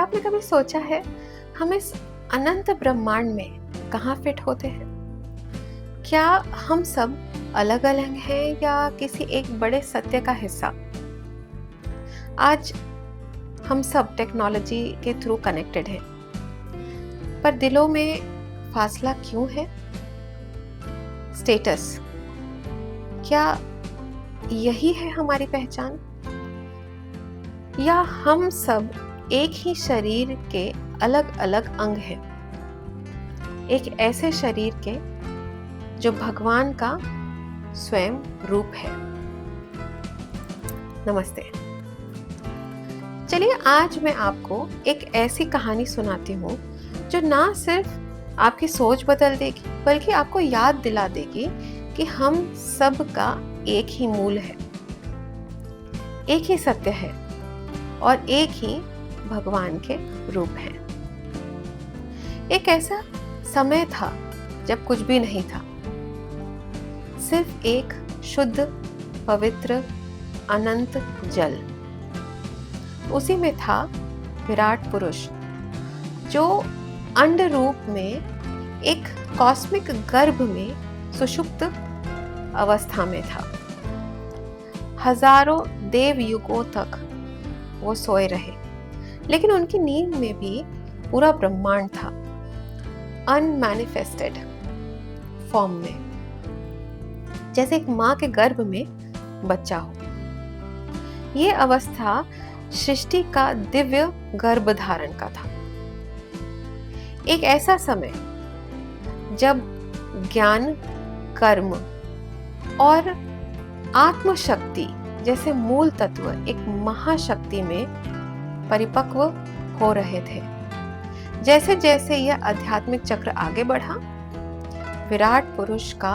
क्या आपने कभी सोचा है हम इस अनंत ब्रह्मांड में कहाँ फिट होते हैं? क्या हम सब अलग अलग हैं या किसी एक बड़े सत्य का हिस्सा? आज हम सब टेक्नोलॉजी के थ्रू कनेक्टेड हैं, पर दिलों में फासला क्यों है? स्टेटस, क्या यही है हमारी पहचान? या हम सब एक ही शरीर के अलग अलग अंग हैं, एक ऐसे शरीर के जो भगवान का स्वयं रूप है। नमस्ते। चलिए आज मैं आपको एक ऐसी कहानी सुनाती हूँ जो ना सिर्फ आपकी सोच बदल देगी बल्कि आपको याद दिला देगी कि हम सब का एक ही मूल है, एक ही सत्य है और एक ही भगवान के रूप हैं। एक ऐसा समय था जब कुछ भी नहीं था, सिर्फ एक शुद्ध पवित्र अनंत जल। उसी में था विराट पुरुष जो अंड रूप में एक कॉस्मिक गर्भ में सुषुप्त अवस्था में था। हजारों देव युगों तक वो सोए रहे, लेकिन उनकी नींद में भी पूरा ब्रह्मांड था, अनमैनिफेस्टेड फॉर्म में, जैसे एक माँ के गर्भ में बच्चा हो। ये अवस्था सृष्टि का दिव्य गर्भ धारण का था। एक ऐसा समय जब ज्ञान, कर्म और आत्मशक्ति जैसे मूल तत्व एक महाशक्ति में परिपक्व हो रहे थे। जैसे जैसे यह आध्यात्मिक चक्र आगे बढ़ा, विराट पुरुष का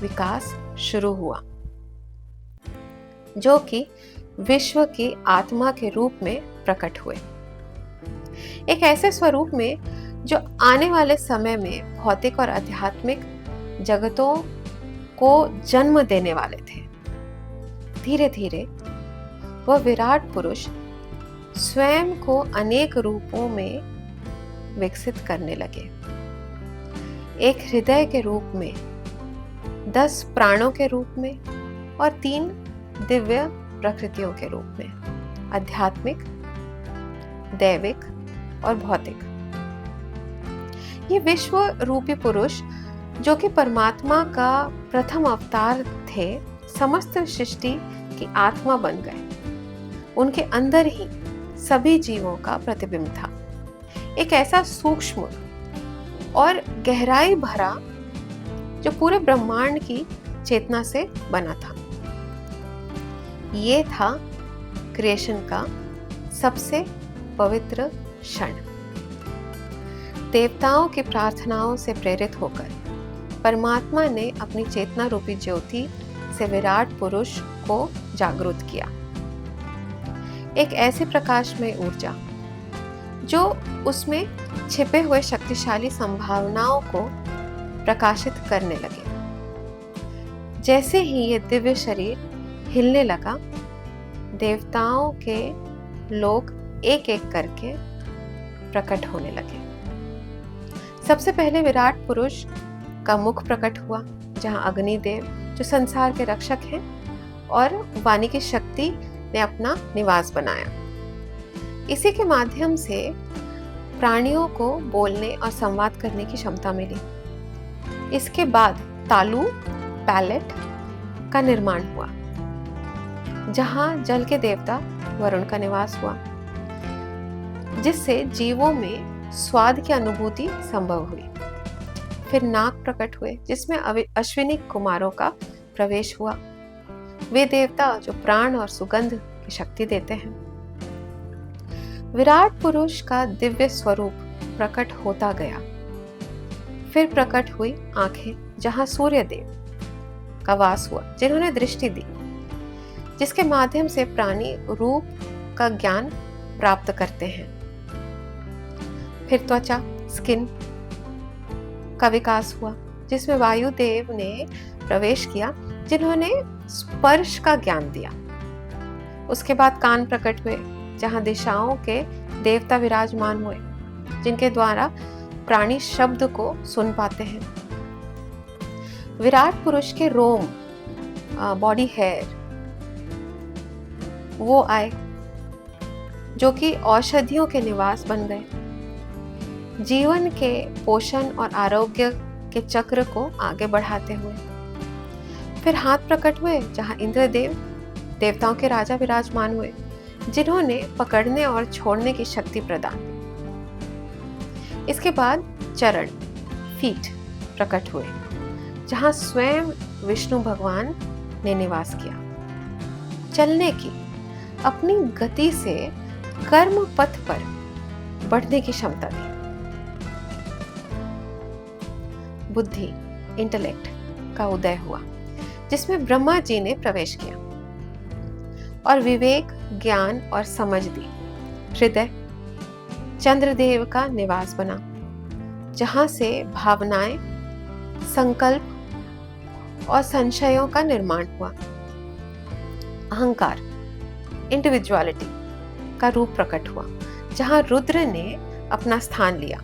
विकास शुरू हुआ, जो कि विश्व की आत्मा के रूप में प्रकट हुए। एक ऐसे स्वरूप में जो आने वाले समय में भौतिक और आध्यात्मिक जगतों को जन्म देने वाले थे। धीरे धीरे वह विराट पुरुष स्वयं को अनेक रूपों में विकसित करने लगे। एक हृदय के रूप में, 10 प्राणों के रूप में और 3 दिव्य प्रकृतियों के रूप में, आध्यात्मिक, दैविक और भौतिक। ये विश्व रूपी पुरुष जो कि परमात्मा का प्रथम अवतार थे, समस्त सृष्टि की आत्मा बन गए। उनके अंदर ही सभी जीवों का प्रतिबिंब था, एक ऐसा सूक्ष्म और गहराई भरा जो पूरे ब्रह्मांड की चेतना से बना था। ये था क्रिएशन का सबसे पवित्र क्षण। देवताओं की प्रार्थनाओं से प्रेरित होकर परमात्मा ने अपनी चेतना रूपी ज्योति से विराट पुरुष को जागृत किया। एक ऐसे प्रकाश में ऊर्जा जो उसमें छिपे हुए शक्तिशाली संभावनाओं को प्रकाशित करने लगे। जैसे ही ये दिव्य शरीर हिलने लगा, देवताओं के लोग एक एक करके प्रकट होने लगे। सबसे पहले विराट पुरुष का मुख प्रकट हुआ, जहां अग्निदेव जो संसार के रक्षक हैं और वाणी की शक्ति ने अपना निवास बनाया। इसी के माध्यम से प्राणियों को बोलने और संवाद करने की क्षमता मिली। इसके बाद तालु पैलेट का निर्माण हुआ, जहां जल के देवता वरुण का निवास हुआ, जिससे जीवों में स्वाद की अनुभूति संभव हुई। फिर नाग प्रकट हुए, जिसमें अश्विनी कुमारों का प्रवेश हुआ। वे देवता जो प्राण और सुगंध की शक्ति देते हैं। विराट पुरुष का दिव्य स्वरूप प्रकट होता गया। फिर प्रकट हुई आंखें, जहां सूर्य देव का वास हुआ, जिन्होंने दृष्टि दी, जिसके माध्यम से प्राणी रूप का ज्ञान प्राप्त करते हैं। फिर त्वचा, स्किन का विकास हुआ, जिसमें वायुदेव ने प्रवेश किया, जिन्होंने स्पर्श का ज्ञान दिया। उसके बाद कान प्रकट हुए, जहां दिशाओं के देवता विराजमान हुए, जिनके द्वारा प्राणी शब्द को सुन पाते हैं। विराट पुरुष के रोम, बॉडी हेयर, वो आए जो कि औषधियों के निवास बन गए, जीवन के पोषण और आरोग्य के चक्र को आगे बढ़ाते हुए। फिर हाथ प्रकट हुए जहां इंद्रदेव, देवताओं के राजा विराजमान हुए, जिन्होंने पकड़ने और छोड़ने की शक्ति प्रदान की। इसके बाद चरण, फीट प्रकट हुए, जहां स्वयं विष्णु भगवान ने निवास किया। चलने की, अपनी गति से कर्म पथ पर बढ़ने की क्षमता दी। बुद्धि, इंटेलेक्ट का उदय हुआ, जिसमें ब्रह्मा जी ने प्रवेश किया और विवेक, ज्ञान और समझ दी। हृदय, चंद्रदेव का निवास बना, जहां से भावनाएं, संकल्प और संशयों का निर्माण हुआ। अहंकार, इंडिविजुअलिटी का रूप प्रकट हुआ, जहां रुद्र ने अपना स्थान लिया,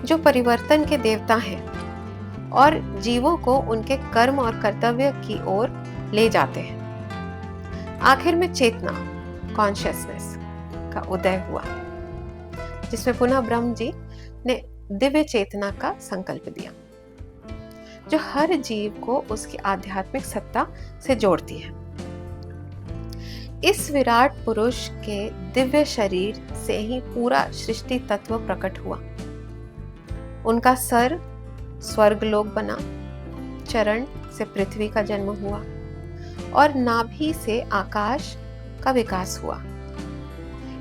जो परिवर्तन के देवता हैं और जीवों को उनके कर्म और कर्तव्य की ओर ले जाते हैं। आखिर में चेतना, कॉन्शियसनेस का उदय हुआ, जिसमें पुनः ब्रह्म जी ने दिव्य चेतना का संकल्प दिया, जो हर जीव को उसकी आध्यात्मिक सत्ता से जोड़ती है। इस विराट पुरुष के दिव्य शरीर से ही पूरा सृष्टि तत्व प्रकट हुआ। उनका सर स्वर्गलोक बना, चरण से पृथ्वी का जन्म हुआ और नाभि से आकाश का विकास हुआ।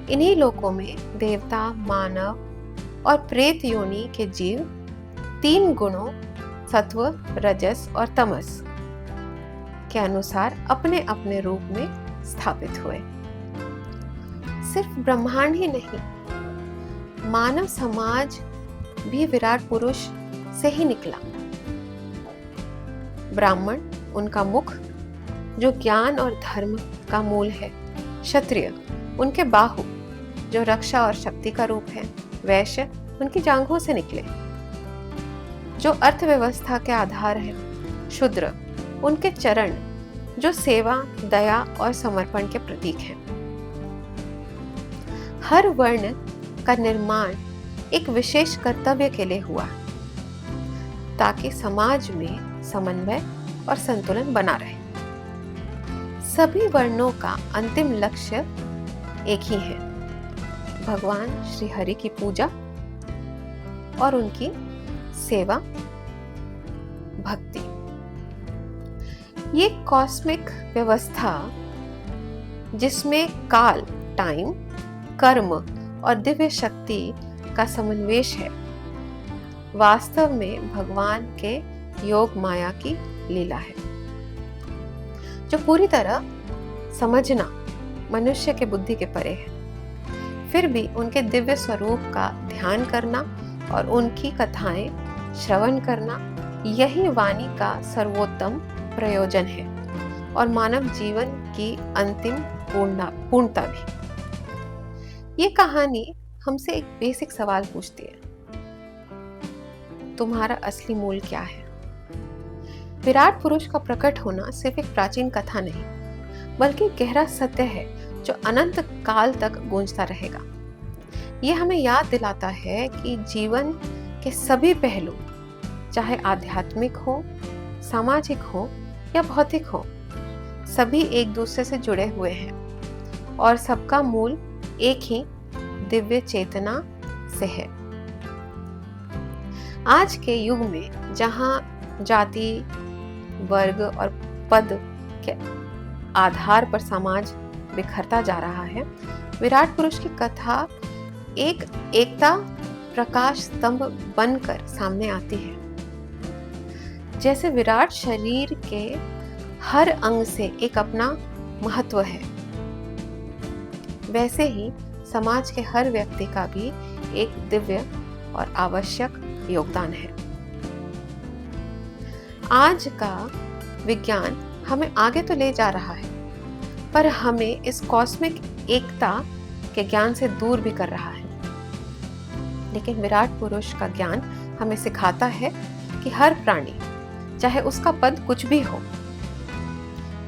इन्हीं लोकों में देवता, मानव और प्रेत योनि के जीव 3 गुणों सत्व, रजस और तमस के अनुसार अपने अपने रूप में स्थापित हुए। सिर्फ ब्रह्मांड ही नहीं, मानव समाज भी विराट पुरुष से ही निकला। ब्राह्मण उनका मुख, जो ज्ञान और धर्म का मूल है। क्षत्रिय उनके बाहु, जो रक्षा और शक्ति का रूप है। वैश्य उनकी जांघों से निकले, जो अर्थव्यवस्था के आधार है। शूद्र उनके चरण, जो सेवा, दया और समर्पण के प्रतीक हैं। हर वर्ण का निर्माण एक विशेष कर्तव्य के लिए हुआ, ताकि समाज में समन्वय और संतुलन बना रहे। सभी वर्णों का अंतिम लक्ष्य एक ही है, भगवान श्री हरि की पूजा और उनकी सेवा, भक्ति। ये कॉस्मिक व्यवस्था, जिसमें काल, टाइम, कर्म और दिव्य शक्ति का समन्वेश है, वास्तव में भगवान के योग माया की लीला है, जो पूरी तरह समझना मनुष्य के बुद्धि के परे है। फिर भी उनके दिव्य स्वरूप का ध्यान करना और उनकी कथाएं श्रवण करना, यही वाणी का सर्वोत्तम प्रयोजन है और मानव जीवन की अंतिम पूर्णता भी। ये कहानी हमसे एक बेसिक सवाल पूछती है, तुम्हारा असली मूल क्या है? विराट पुरुष का प्रकट होना सिर्फ एक प्राचीन कथा नहीं, बल्कि गहरा सत्य है जो अनंत काल तक गूंजता रहेगा। यह हमें याद दिलाता है कि जीवन के सभी पहलू, चाहे आध्यात्मिक हो, सामाजिक हो या भौतिक हो, सभी एक दूसरे से जुड़े हुए हैं और सबका मूल एक ही दिव्य चेतना से है। आज के युग में जहां जाति, वर्ग और पद के आधार पर समाज बिखरता जा रहा है, विराट पुरुष की कथा एक एकता प्रकाश स्तंभ बनकर सामने आती है। जैसे विराट शरीर के हर अंग से एक अपना महत्व है, वैसे ही समाज के हर व्यक्ति का भी एक दिव्य और आवश्यक योगदान है। आज का विज्ञान हमें आगे तो ले जा रहा है, पर हमें इस कॉस्मिक एकता के ज्ञान से दूर भी कर रहा है। लेकिन विराट पुरुष का ज्ञान हमें सिखाता है कि हर प्राणी, चाहे उसका पद कुछ भी हो,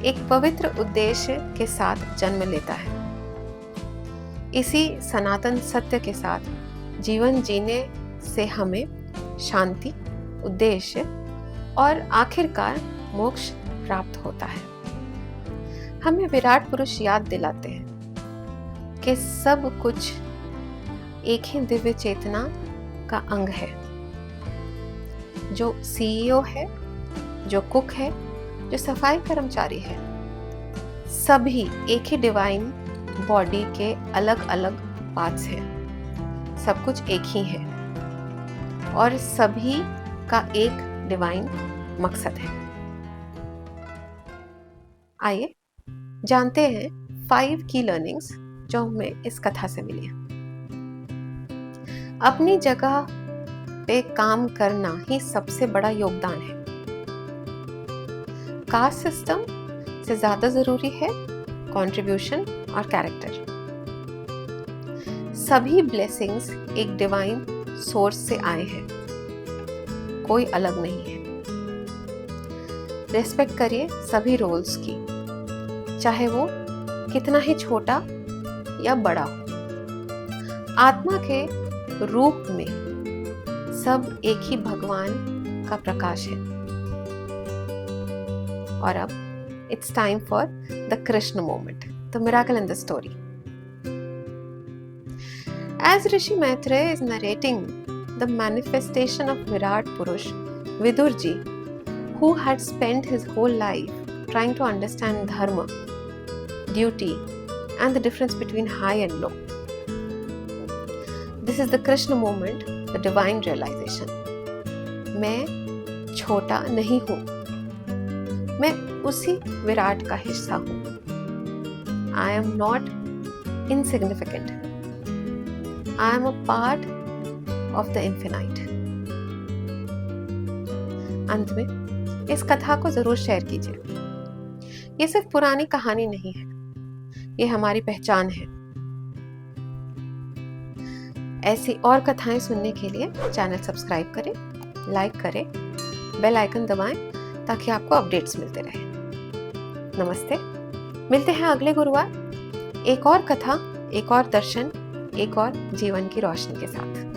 एक पवित्र उद्देश्य के साथ जन्म लेता है। इसी सनातन सत्य के साथ जीवन जीने से हमें शांति, उद्देश्य और आखिरकार मोक्ष प्राप्त होता है। हमें विराट पुरुष याद दिलाते हैं कि सब कुछ एक ही दिव्य चेतना का अंग है। जो सीईओ है, जो कुक है, जो सफाई कर्मचारी है, सभी एक ही डिवाइन बॉडी के अलग अलग पार्ट्स हैं। सब कुछ एक ही है और सभी का एक डिवाइन मकसद है। आइए जानते हैं 5 की लर्निंग्स जो हमें इस कथा से मिली है। अपनी जगह पे काम करना ही सबसे बड़ा योगदान है। कास्ट सिस्टम से ज्यादा जरूरी है कंट्रीब्यूशन और कैरेक्टर। सभी ब्लेसिंग्स एक डिवाइन सोर्स से आए हैं, कोई अलग नहीं है। रेस्पेक्ट करिए सभी रोल्स की, चाहे वो कितना ही छोटा या बड़ा हो। आत्मा के रूप में सब एक ही भगवान का प्रकाश है। और अब it's time for the Krishna moment, the miracle in the story. As Rishi Maitreya is narrating the manifestation of Virat Purush, Vidurji, who had spent his whole life trying to understand dharma, duty, and the difference between high and low. This is the Krishna moment, the divine realization. मैं छोटा नहीं हूँ, मैं उसी विराट का हिस्सा हूँ। I am not insignificant. I am a part of the infinite. अंत में इस कथा को जरूर शेयर कीजिए। ये सिर्फ पुरानी कहानी नहीं है, ये हमारी पहचान है। ऐसी और कथाएं सुनने के लिए चैनल सब्सक्राइब करें, लाइक करें, बेल आइकन दबाएं ताकि आपको अपडेट्स मिलते रहें। नमस्ते, मिलते हैं अगले गुरुवार एक और कथा, एक और दर्शन, एक और जीवन की रोशनी के साथ।